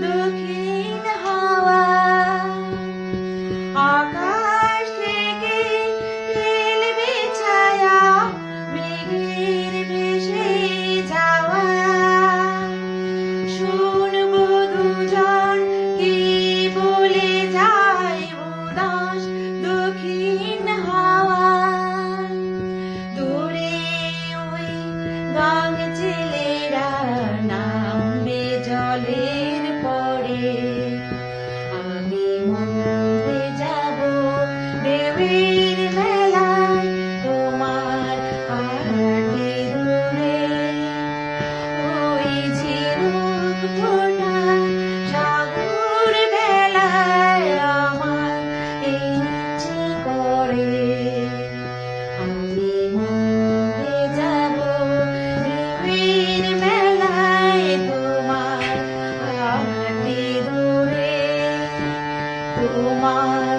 দক্ষিণ হাওয়া আকাশ থেকে খেলবে ছায়া মেঘের ভেসে যাওয়া শুনবো দুজন কি বলে যায় উদাস দক্ষিণ হাওয়া দূরে ওই গাঙ ছেলেরা নামবে জলের পরে আমি মরে যাব ঢেউয়ের মেলায় তোমার হাতে দূরে ওই ঝিনুক ফোটা সাগর বেলায় আমার ইচ্ছে করে আমি মরে যাব ঢেউয়ের মেলায় তোমার হাতে দূরে তোমার